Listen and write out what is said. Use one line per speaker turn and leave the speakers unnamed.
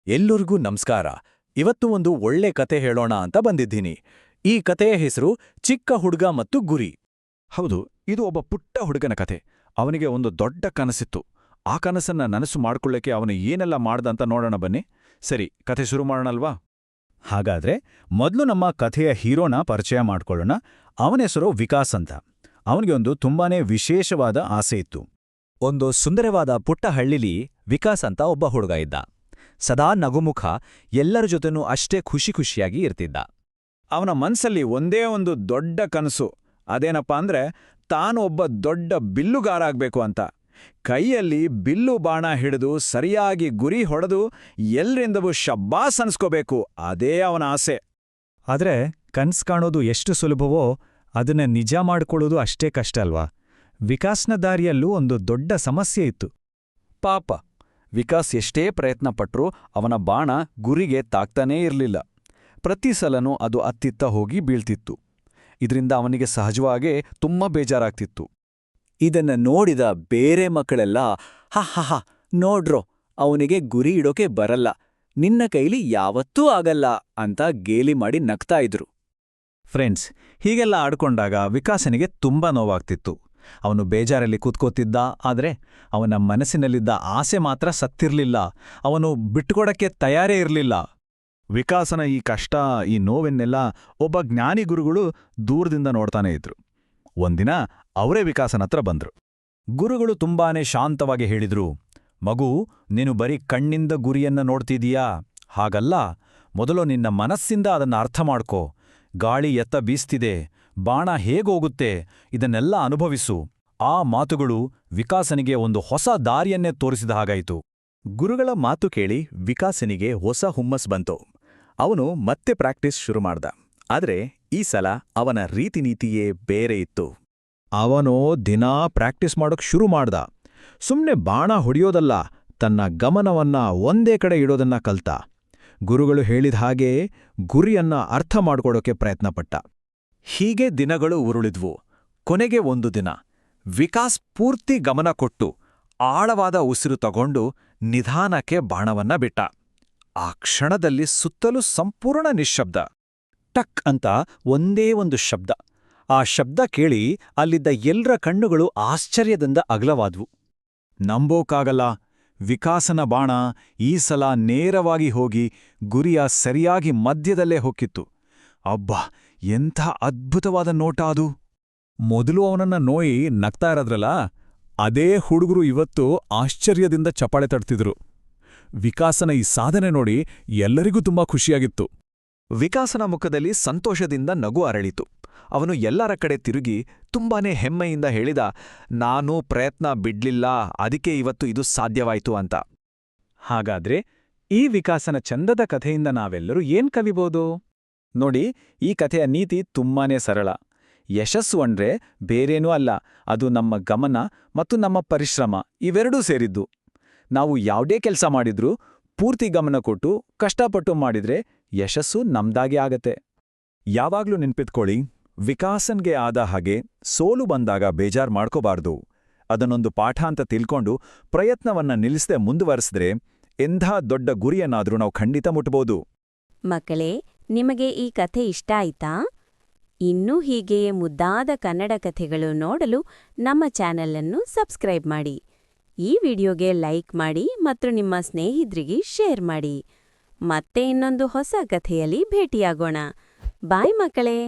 ಎಲ್ಲರಿಗೂ ನಮಸ್ಕಾರ. ಇವತ್ತು ಒಂದು ಒಳ್ಳೆ ಕತೆ ಹೇಳೋಣ ಅಂತ ಬಂದಿದ್ದೀನಿ. ಈ ಕತೆಯ ಹೆಸರು ಚಿಕ್ಕ ಹುಡುಗ ಮತ್ತು ಗುರಿ.
ಹೌದು, ಇದು ಒಬ್ಬ ಪುಟ್ಟ ಹುಡುಗನ ಕತೆ. ಅವನಿಗೆ ಒಂದು ದೊಡ್ಡ ಕನಸಿತ್ತು. ಆ ಕನಸನ್ನ ನನಸು ಮಾಡ್ಕೊಳ್ಳಕ್ಕೆ ಅವನು ಏನೆಲ್ಲ ಮಾಡ್ದಂತ ನೋಡೋಣ ಬನ್ನಿ. ಸರಿ, ಕತೆ ಶುರು ಮಾಡೋಣಲ್ವಾ?
ಹಾಗಾದ್ರೆ ಮೊದಲು ನಮ್ಮ ಕಥೆಯ ಹೀರೋನ ಪರಿಚಯ ಮಾಡ್ಕೊಳ್ಳೋಣ. ಅವನ ಹೆಸರು ವಿಕಾಸ್ ಅಂತ. ಅವನಿಗೆ ಒಂದು ತುಂಬಾನೇ ವಿಶೇಷವಾದ ಆಸೆ ಇತ್ತು. ಒಂದು ಸುಂದರವಾದ ಪುಟ್ಟ ಹಳ್ಳಿಲಿ ವಿಕಾಸ್ ಅಂತ ಒಬ್ಬ ಹುಡುಗ ಇದ್ದ. ಸದಾ ನಗುಮುಖ, ಎಲ್ಲರ ಜೊತೆನೂ ಅಷ್ಟೇ ಖುಷಿಯಾಗಿ ಇರ್ತಿದ್ದ.
ಅವನ ಮನ್ಸಲ್ಲಿ ಒಂದೇ ಒಂದು ದೊಡ್ಡ ಕನಸು. ಅದೇನಪ್ಪ ಅಂದ್ರೆ ತಾನು ಒಬ್ಬ ದೊಡ್ಡ ಬಿಲ್ಲುಗಾರ ಆಗ್ಬೇಕು ಅಂತ. ಕೈಯಲ್ಲಿ ಬಿಲ್ಲು ಬಾಣ ಹಿಡಿದು ಸರಿಯಾಗಿ ಗುರಿ ಹೊಡೆದು ಎಲ್ರಿಂದವೂ ಶಬ್ಬಾಸ್ ಅನ್ಸ್ಕೋಬೇಕು. ಅದೇ ಅವನ ಆಸೆ.
ಆದ್ರೆ ಕನ್ಸ್ ಕಾಣೋದು ಎಷ್ಟು ಸುಲಭವೋ ಅದನ್ನ ನಿಜ ಮಾಡ್ಕೊಳ್ಳೋದು ಅಷ್ಟೇ ಕಷ್ಟ ಅಲ್ವಾ? ವಿಕಾಸ್ನ ದಾರಿಯಲ್ಲೂ ಒಂದು ದೊಡ್ಡ ಸಮಸ್ಯೆ ಇತ್ತು.
ಪಾಪ, ವಿಕಾಸ್ ಎಷ್ಟೇ ಪ್ರಯತ್ನ ಪಟ್ರೂ ಅವನ ಬಾಣ ಗುರಿಗೆ ತಾಕ್ತಾನೇ ಇರಲಿಲ್ಲ. ಪ್ರತಿ ಸಲನೂ ಅದು ಅತ್ತಿತ್ತ ಹೋಗಿ ಬೀಳ್ತಿತ್ತು. ಇದರಿಂದ ಅವನಿಗೆ ಸಹಜವಾಗೇ ತುಂಬಾ ಬೇಜಾರಾಗ್ತಿತ್ತು.
ಇದನ್ನ ನೋಡಿದ ಬೇರೆ ಮಕ್ಕಳೆಲ್ಲ ಹ ನೋಡ್ರೋ, ಅವನಿಗೆ ಗುರಿ ಇಡೋಕೆ ಬರಲ್ಲ, ನಿನ್ನ ಕೈಲಿ ಯಾವತ್ತೂ ಆಗಲ್ಲ ಅಂತ ಗೇಲಿ ಮಾಡಿ ನಗ್ತಾ ಇದ್ರು. ಫ್ರೆಂಡ್ಸ್, ಹೀಗೆಲ್ಲ ಆಡ್ಕೊಂಡಾಗ ವಿಕಾಸನಿಗೆ ತುಂಬಾ ನೋವಾಗ್ತಿತ್ತು. ಅವನು ಬೇಜಾರಲ್ಲಿ ಕೂತ್ಕೋತಿದ್ದ. ಆದ್ರೆ ಅವನ ಮನಸ್ಸಿನಲ್ಲಿದ್ದ ಆಸೆ ಮಾತ್ರ ಸತ್ತಿರ್ಲಿಲ್ಲ. ಅವನು ಬಿಟ್ಕೊಡಕ್ಕೆ ತಯಾರೇ ಇರಲಿಲ್ಲ.
ವಿಕಾಸನ ಈ ಕಷ್ಟ, ಈ ನೋವೆನ್ನೆಲ್ಲ ಒಬ್ಬ ಜ್ಞಾನಿ ಗುರುಗಳು ದೂರದಿಂದ ನೋಡ್ತಾನೆ ಇದ್ರು. ಒಂದಿನ ಅವರೇ ವಿಕಾಸನ ಹತ್ರ ಬಂದ್ರು.
ಗುರುಗಳು ತುಂಬಾನೇ ಶಾಂತವಾಗಿ ಹೇಳಿದ್ರು, ಮಗು, ನೀನು ಬರೀ ಕಣ್ಣಿಂದ ಗುರಿಯನ್ನ ನೋಡ್ತಿದೀಯಾ? ಹಾಗಲ್ಲ, ಮೊದಲು ನಿನ್ನ ಮನಸ್ಸಿಂದ ಅದನ್ನ ಅರ್ಥ ಮಾಡ್ಕೋ. ಗಾಳಿ ಎತ್ತ ಬೀಸ್ತಿದೆ, ಬಾಣ ಹೇಗೋಗುತ್ತೆ, ಇದನ್ನೆಲ್ಲ ಅನುಭವಿಸು. ಆ ಮಾತುಗಳು ವಿಕಾಸನಿಗೆ ಒಂದು ಹೊಸ ದಾರಿಯನ್ನೇ ತೋರಿಸಿದ ಹಾಗಾಯಿತು. ಗುರುಗಳ ಮಾತು ಕೇಳಿ ವಿಕಾಸನಿಗೆ ಹೊಸ ಹುಮ್ಮಸ್ ಬಂತು. ಅವನು ಮತ್ತೆ ಪ್ರಾಕ್ಟೀಸ್ ಶುರು ಮಾಡ್ದ. ಆದ್ರೆ ಈ ಸಲ ಅವನ ರೀತಿನೀತಿಯೇ ಬೇರೆ ಇತ್ತು. ಅವನು ದಿನಾ ಪ್ರಾಕ್ಟೀಸ್ ಮಾಡೋಕ್ ಶುರು ಮಾಡ್ದ. ಸುಮ್ನೆ ಬಾಣ ಹೊಡೆಯೋದಲ್ಲ, ತನ್ನ ಗಮನವನ್ನ ಒಂದೇ ಕಡೆ ಇಡೋದನ್ನ ಕಲ್ತ. ಗುರುಗಳು ಹೇಳಿದ ಹಾಗೆ ಗುರಿಯನ್ನ ಅರ್ಥ ಮಾಡ್ಕೊಡೋಕೆ ಪ್ರಯತ್ನಪಟ್ಟ. ಹೀಗೆ ದಿನಗಳು ಉರುಳಿದ್ವು. ಕೊನೆಗೆ ಒಂದು ದಿನ ವಿಕಾಸ್ ಪೂರ್ತಿ ಗಮನ ಕೊಟ್ಟು ಆಳವಾದ ಉಸಿರು ತಗೊಂಡು ನಿಧಾನಕ್ಕೆ ಬಾಣವನ್ನ ಬಿಟ್ಟ. ಆ ಕ್ಷಣದಲ್ಲಿ ಸುತ್ತಲೂ ಸಂಪೂರ್ಣ ನಿಶ್ಶಬ್ದ. ಟಕ್ ಅಂತ ಒಂದೇ ಒಂದು ಶಬ್ದ. ಆ ಶಬ್ದ ಕೇಳಿ ಅಲ್ಲಿದ್ದ ಎಲ್ರ ಕಣ್ಣುಗಳು ಆಶ್ಚರ್ಯದಿಂದ ಅಗಲವಾದ್ವು. ನಂಬೋಕಾಗಲ್ಲ, ವಿಕಾಸನ ಬಾಣ ಈ ಸಲ ನೇರವಾಗಿ ಹೋಗಿ ಗುರಿಯ ಸರಿಯಾಗಿ ಮಧ್ಯದಲ್ಲೇ ಹೊಕ್ಕಿತ್ತು. ಅಬ್ಬಾ, ಎಂಥ ಅದ್ಭುತವಾದ ನೋಟ ಅದು! ಮೊದಲು ಅವನನ್ನ ನೋಯಿ ನಗ್ತಾ ಇರೋದ್ರಲ್ಲ, ಅದೇ ಹುಡುಗರು ಇವತ್ತು ಆಶ್ಚರ್ಯದಿಂದ ಚಪಾಳೆ ತಡ್ತಿದ್ರು. ವಿಕಾಸನ ಈ ಸಾಧನೆ ನೋಡಿ ಎಲ್ಲರಿಗೂ ತುಂಬಾ ಖುಷಿಯಾಗಿತ್ತು. ವಿಕಾಸನ ಮುಖದಲ್ಲಿ ಸಂತೋಷದಿಂದ ನಗು ಅರಳಿತು. ಅವನು ಎಲ್ಲರ ಕಡೆ ತಿರುಗಿ ತುಂಬಾನೇ ಹೆಮ್ಮೆಯಿಂದ ಹೇಳಿದ, ನಾನು ಪ್ರಯತ್ನ ಬಿಡ್ಲಿಲ್ಲ, ಅದಕ್ಕೆ ಇವತ್ತು ಇದು ಸಾಧ್ಯವಾಯ್ತು ಅಂತ. ಹಾಗಾದ್ರೆ ಈ ವಿಕಾಸನ ಚಂದದ ಕಥೆಯಿಂದ ನಾವೆಲ್ಲರೂ ಏನ್ ಕಲಿಬೋದು? ನೋಡಿ, ಈ ಕಥೆಯ ನೀತಿ ತುಂಬಾನೇ ಸರಳ. ಯಶಸ್ಸು ಅಂದ್ರೆ ಬೇರೇನೂ ಅಲ್ಲ, ಅದು ನಮ್ಮ ಗಮನ ಮತ್ತು ನಮ್ಮ ಪರಿಶ್ರಮ ಇವೆರಡೂ ಸೇರಿದ್ದು. ನಾವು ಯಾವುದೇ ಕೆಲಸ ಮಾಡಿದ್ರೂ ಪೂರ್ತಿ ಗಮನ ಕೊಟ್ಟು ಕಷ್ಟಪಟ್ಟು ಮಾಡಿದ್ರೆ ಯಶಸ್ಸು ನಮ್ದಾಗೆ ಆಗತ್ತೆ. ಯಾವಾಗ್ಲೂ ನೆನ್ಪಿಟ್ಕೊಳ್ಳಿ, ವಿಕಾಸನ್ಗೆ ಆದ ಹಾಗೆ ಸೋಲು ಬಂದಾಗ ಬೇಜಾರ್ ಮಾಡ್ಕೋಬಾರ್ದು. ಅದನ್ನೊಂದು ಪಾಠ ಅಂತ ತಿಳ್ಕೊಂಡು ಪ್ರಯತ್ನವನ್ನ ನಿಲ್ಲಿಸದೆ ಮುಂದುವರೆಸಿದ್ರೆ ಎಂಥ ದೊಡ್ಡ ಗುರಿಯನ್ನಾದ್ರೂ ನಾವು ಖಂಡಿತ ಮುಟ್ಬೋದು.
ಮಕ್ಕಳೇ, ನಿಮಗೆ ಈ ಕಥೆ ಇಷ್ಟ ಆಯ್ತಾ? ಇನ್ನೂ ಹೀಗೆಯೇ ಮುದ್ದಾದ ಕನ್ನಡ ಕಥೆಗಳು ನೋಡಲು ನಮ್ಮ ಚಾನೆಲ್ ಅನ್ನು ಸಬ್ಸ್ಕ್ರೈಬ್ ಮಾಡಿ. ಈ ವಿಡಿಯೋಗೆ ಲೈಕ್ ಮಾಡಿ ಮತ್ತು ನಿಮ್ಮ ಸ್ನೇಹಿತರಿಗೆ ಶೇರ್ ಮಾಡಿ. ಮತ್ತೆ ಇನ್ನೊಂದು ಹೊಸ ಕಥೆಯಲ್ಲಿ ಭೇಟಿಯಾಗೋಣ. ಬಾಯ್ ಮಕ್ಕಳೇ.